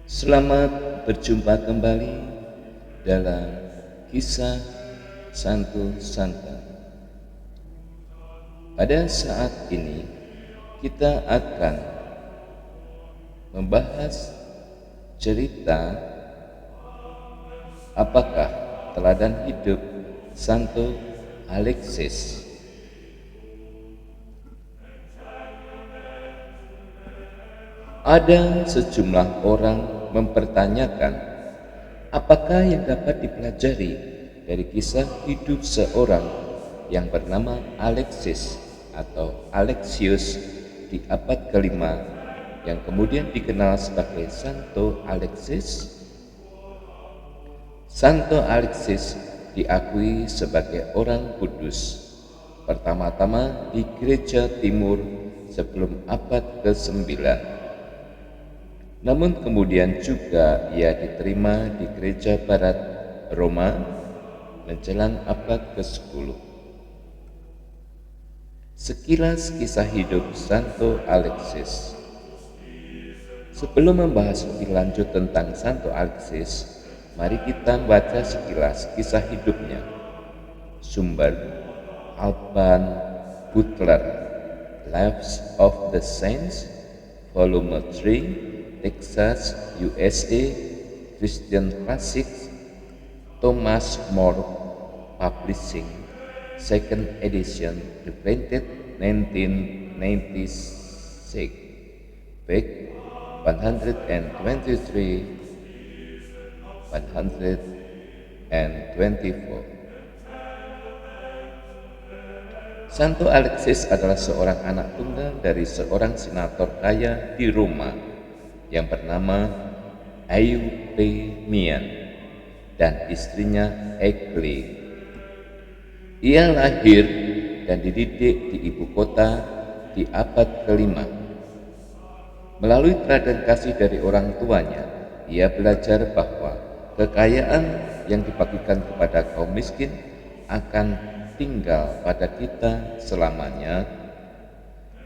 Selamat berjumpa kembali dalam kisah Santo Santa. Pada saat ini kita akan membahas cerita apakah teladan hidup Santo Alexis. Ada sejumlah orang mempertanyakan apakah yang dapat dipelajari dari kisah hidup seorang yang bernama Alexis atau Alexius di abad kelima yang kemudian dikenal sebagai Santo Alexis. Santo Alexis diakui sebagai orang kudus pertama-tama di gereja timur sebelum abad ke-9. Namun kemudian juga ia diterima di gereja barat Roma menjelang abad ke-10. Sekilas kisah hidup Santo Alexis. Sebelum membahas lebih lanjut tentang Santo Alexis, mari kita baca sekilas kisah hidupnya. Sumber Alban Butler, Lives of the Saints, Volume 3, Texas, USA, Christian Classics, Thomas More Publishing, second edition, reprinted 1996, page 123, 124. Santo Alexis adalah seorang anak tunggal dari seorang senator kaya di Roma yang bernama Euphemian dan istrinya Egle. Ia lahir dan dididik di ibu kota di abad kelima. Melalui teladan kasih dari orang tuanya, ia belajar bahwa kekayaan yang dibagikan kepada kaum miskin akan tinggal pada kita selamanya,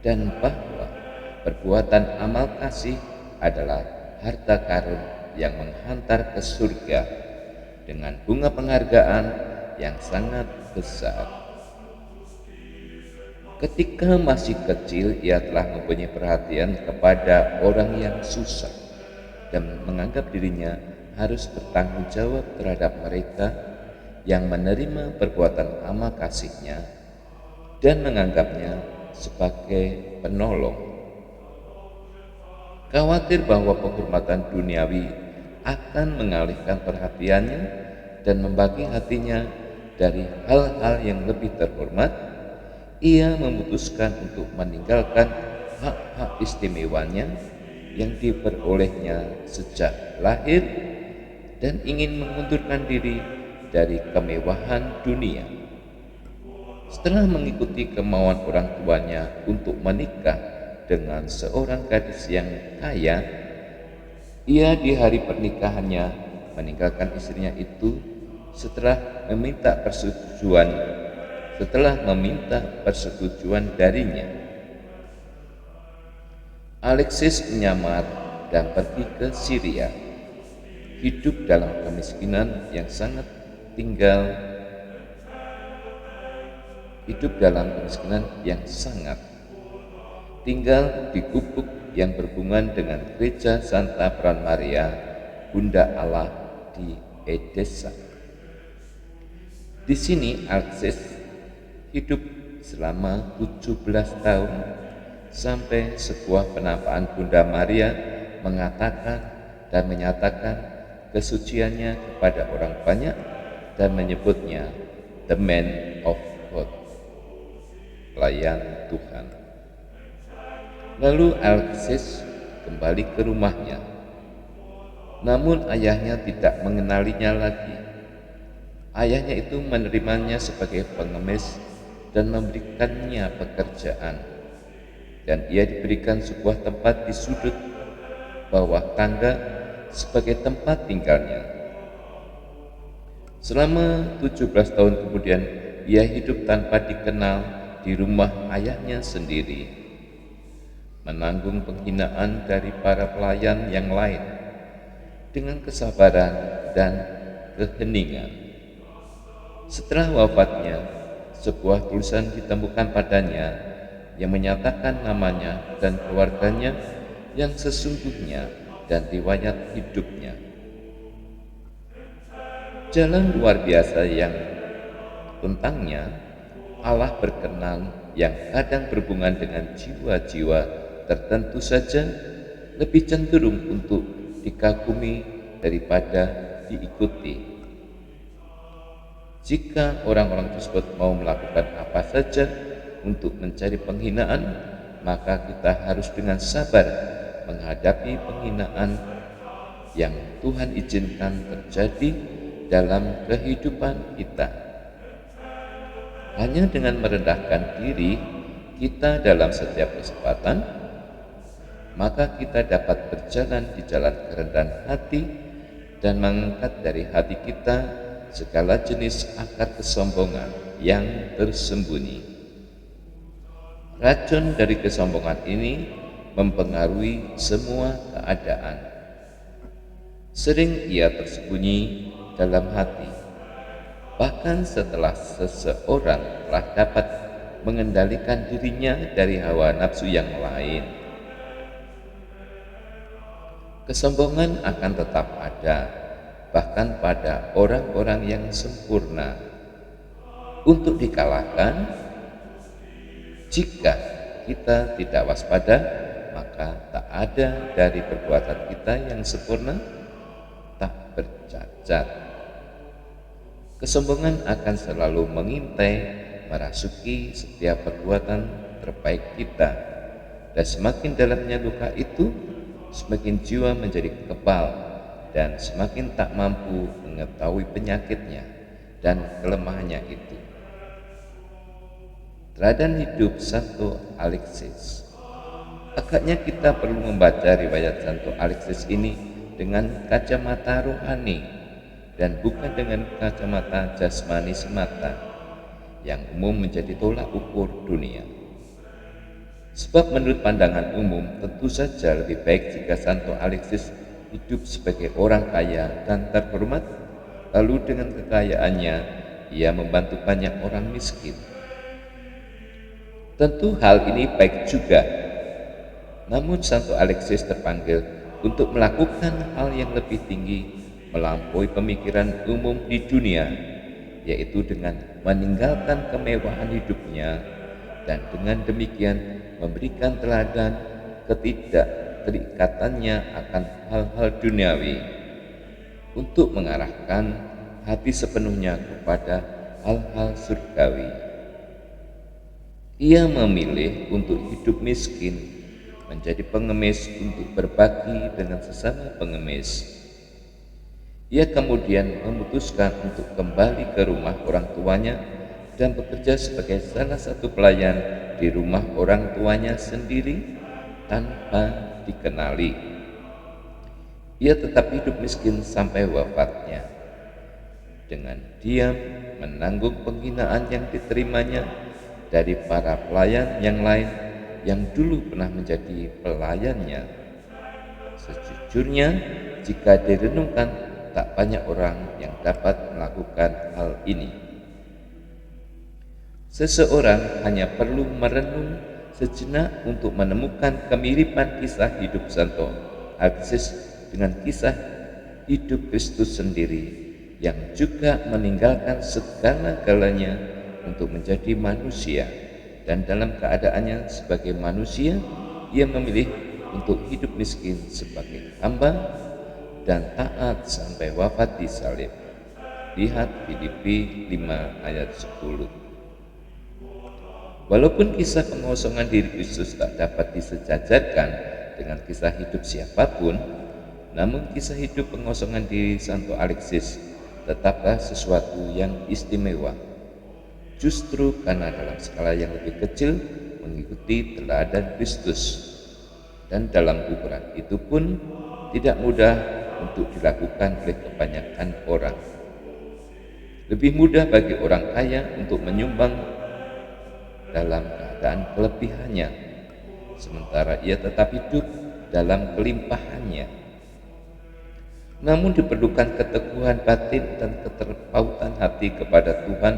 dan bahwa perbuatan amal kasih adalah harta karun yang menghantar ke surga dengan bunga penghargaan yang sangat besar. Ketika masih kecil, ia telah mempunyai perhatian kepada orang yang susah dan menganggap dirinya harus bertanggung jawab terhadap mereka yang menerima perbuatan amal kasihnya dan menganggapnya sebagai penolong. Khawatir bahwa penghormatan duniawi akan mengalihkan perhatiannya dan membagi hatinya dari hal-hal yang lebih terhormat, ia memutuskan untuk meninggalkan hak-hak istimewanya yang diperolehnya sejak lahir dan ingin mengundurkan diri dari kemewahan dunia. Setelah mengikuti kemauan orang tuanya untuk menikah dengan seorang gadis yang kaya, ia di hari pernikahannya meninggalkan istrinya itu setelah meminta persetujuan darinya. Alexis menyamar dan pergi ke Syria, hidup dalam kemiskinan yang sangat tinggal di gubuk yang berhubungan dengan gereja Santa Peran Maria, Bunda Allah di Edessa. Di sini Alexis hidup selama 17 tahun sampai sebuah penampakan Bunda Maria mengatakan dan menyatakan kesuciannya kepada orang banyak dan menyebutnya the man of God, pelayan Tuhan. Lalu Alexis kembali ke rumahnya, namun ayahnya tidak mengenalinya lagi. Ayahnya itu menerimanya sebagai pengemis dan memberikannya pekerjaan, dan ia diberikan sebuah tempat di sudut bawah tangga sebagai tempat tinggalnya. Selama 17 tahun kemudian, ia hidup tanpa dikenal di rumah ayahnya sendiri, menanggung penghinaan dari para pelayan yang lain, dengan kesabaran dan keheningan. Setelah wafatnya, sebuah tulisan ditemukan padanya yang menyatakan namanya dan keluarganya yang sesungguhnya dan riwayat hidupnya. Jalan luar biasa yang tentangnya Allah berkenan yang kadang berhubungan dengan jiwa-jiwa tertentu saja lebih cenderung untuk dikagumi daripada diikuti. Jika orang-orang tersebut mau melakukan apa saja untuk mencari penghinaan, maka kita harus dengan sabar menghadapi penghinaan yang Tuhan izinkan terjadi dalam kehidupan kita. Hanya dengan merendahkan diri kita dalam setiap kesempatan, maka kita dapat berjalan di jalan kerendahan hati dan mengangkat dari hati kita segala jenis akar kesombongan yang tersembunyi. Racun dari kesombongan ini mempengaruhi semua keadaan. Sering ia tersembunyi dalam hati, bahkan setelah seseorang telah dapat mengendalikan dirinya dari hawa nafsu yang lain. Kesombongan akan tetap ada, bahkan pada orang-orang yang sempurna. Untuk dikalahkan, jika kita tidak waspada, maka tak ada dari perbuatan kita yang sempurna tak bercacat. Kesombongan akan selalu mengintai merasuki setiap perbuatan terbaik kita, dan semakin dalamnya luka itu, semakin jiwa menjadi kebal dan semakin tak mampu mengetahui penyakitnya dan kelemahannya itu. Teladan hidup Santo Alexis. Agaknya kita perlu membaca riwayat Santo Alexis ini dengan kacamata rohani dan bukan dengan kacamata jasmani semata yang umum menjadi tolak ukur dunia. Sebab menurut pandangan umum tentu saja lebih baik jika Santo Alexis hidup sebagai orang kaya dan terhormat, lalu dengan kekayaannya ia membantu banyak orang miskin. Tentu hal ini baik juga, namun Santo Alexis terpanggil untuk melakukan hal yang lebih tinggi melampaui pemikiran umum di dunia, yaitu dengan meninggalkan kemewahan hidupnya dan dengan demikian memberikan teladan ketidakterikatannya akan hal-hal duniawi untuk mengarahkan hati sepenuhnya kepada hal-hal surgawi. Ia memilih untuk hidup miskin, menjadi pengemis untuk berbagi dengan sesama pengemis. Ia kemudian memutuskan untuk kembali ke rumah orang tuanya dan bekerja sebagai salah satu pelayan di rumah orang tuanya sendiri tanpa dikenali. Ia tetap hidup miskin sampai wafatnya. Dengan diam menanggung penghinaan yang diterimanya dari para pelayan yang lain yang dulu pernah menjadi pelayannya. Sejujurnya, jika direnungkan, tak banyak orang yang dapat melakukan hal ini. Seseorang hanya perlu merenung sejenak untuk menemukan kemiripan kisah hidup Santo Alexis dengan kisah hidup Kristus sendiri yang juga meninggalkan segala-galanya untuk menjadi manusia, dan dalam keadaannya sebagai manusia ia memilih untuk hidup miskin sebagai hamba dan taat sampai wafat di salib. Lihat Filipi 5 ayat 10. Walaupun kisah pengosongan diri Kristus tak dapat disejajarkan dengan kisah hidup siapapun, namun kisah hidup pengosongan diri Santo Alexis tetaplah sesuatu yang istimewa. Justru karena dalam skala yang lebih kecil mengikuti teladan Kristus, dan dalam ukuran itu pun tidak mudah untuk dilakukan oleh kebanyakan orang. Lebih mudah bagi orang kaya untuk menyumbang dalam keadaan kelebihannya, sementara ia tetap hidup dalam kelimpahannya. namun diperlukan keteguhan batin dan keterpautan hati kepada Tuhan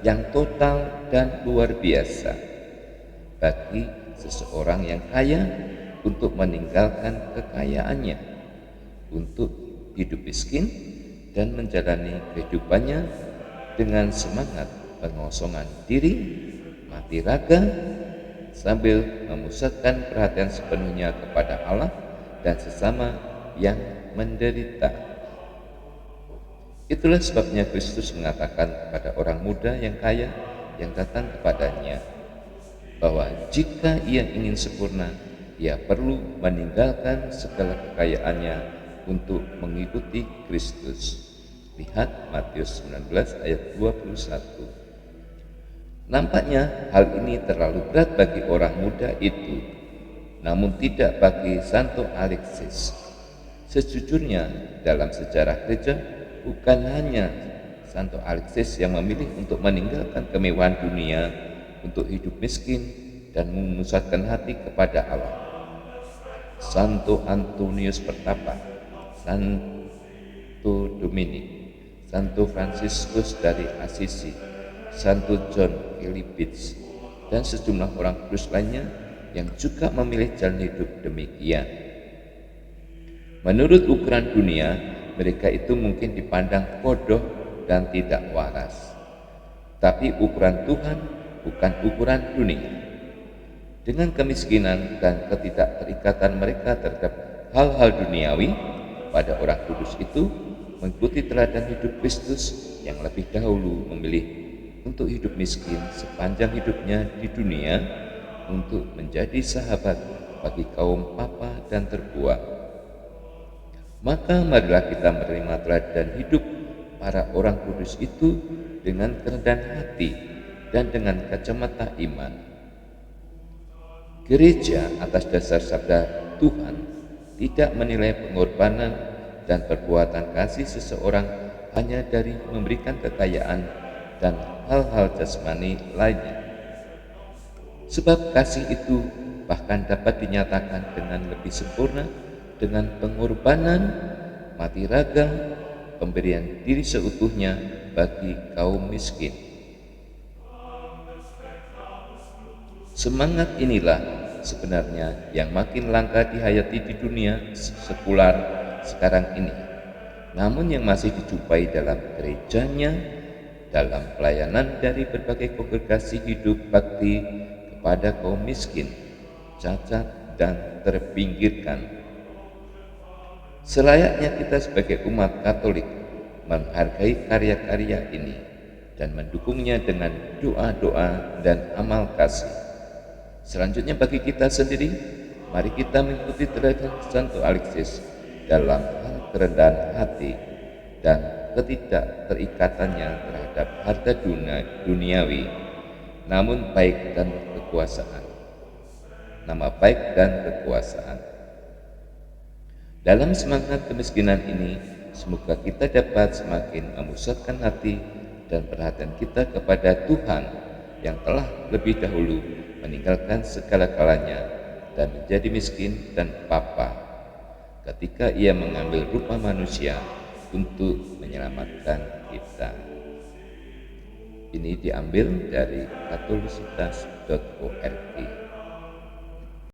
yang total dan luar biasa bagi seseorang yang kaya untuk meninggalkan kekayaannya, untuk hidup miskin dan menjalani kehidupannya dengan semangat pengosongan diri, mati raga, sambil memusatkan perhatian sepenuhnya kepada Allah dan sesama yang menderita. Itulah sebabnya Kristus mengatakan kepada orang muda yang kaya yang datang kepadanya bahwa jika ia ingin sempurna, ia perlu meninggalkan segala kekayaannya untuk mengikuti Kristus. Lihat Matius 19 ayat 21. Nampaknya hal ini terlalu berat bagi orang muda itu, namun tidak bagi Santo Alexis. Sejujurnya dalam sejarah gereja bukan hanya Santo Alexis yang memilih untuk meninggalkan kemewahan dunia untuk hidup miskin dan memusatkan hati kepada Allah. Santo Antonius Pertapa, Santo Dominik, Santo Fransiskus dari Assisi, Santo John Philippus, dan sejumlah orang kudus lainnya yang juga memilih jalan hidup demikian. Menurut ukuran dunia, mereka itu mungkin dipandang bodoh dan tidak waras. Tapi ukuran Tuhan bukan ukuran dunia. Dengan kemiskinan dan ketidakterikatan mereka terhadap hal-hal duniawi, pada orang kudus itu mengikuti teladan hidup Kristus yang lebih dahulu memilih untuk hidup miskin sepanjang hidupnya di dunia untuk menjadi sahabat bagi kaum papa dan terbuang. Maka marilah kita menerima teladan hidup para orang kudus itu dengan kerendahan hati dan dengan kacamata iman. Gereja atas dasar sabda Tuhan tidak menilai pengorbanan dan perbuatan kasih seseorang hanya dari memberikan kekayaan dan hal-hal jasmani lainnya. Sebab kasih itu bahkan dapat dinyatakan dengan lebih sempurna dengan pengorbanan, mati raga, pemberian diri seutuhnya bagi kaum miskin. Semangat inilah sebenarnya yang makin langka dihayati di dunia sekular sekarang ini, namun yang masih dijumpai dalam gerejanya, dalam pelayanan dari berbagai kongregasi hidup bakti kepada kaum miskin, cacat, dan terpinggirkan. Selayaknya kita sebagai umat Katolik menghargai karya-karya ini dan mendukungnya dengan doa-doa dan amal kasih. Selanjutnya bagi kita sendiri, mari kita mengikuti teladan Santo Alexis dalam hal kerendahan hati dan ketidakterikatannya terhadap harta duniawi, namun baik dan kekuasaan. Nama baik dan kekuasaan. Dalam semangat kemiskinan ini, semoga kita dapat semakin memusatkan hati dan perhatian kita kepada Tuhan yang telah lebih dahulu meninggalkan segala-galanya dan menjadi miskin dan papa ketika ia mengambil rupa manusia untuk menyelamatkan kita. Ini diambil dari katolisitas.org.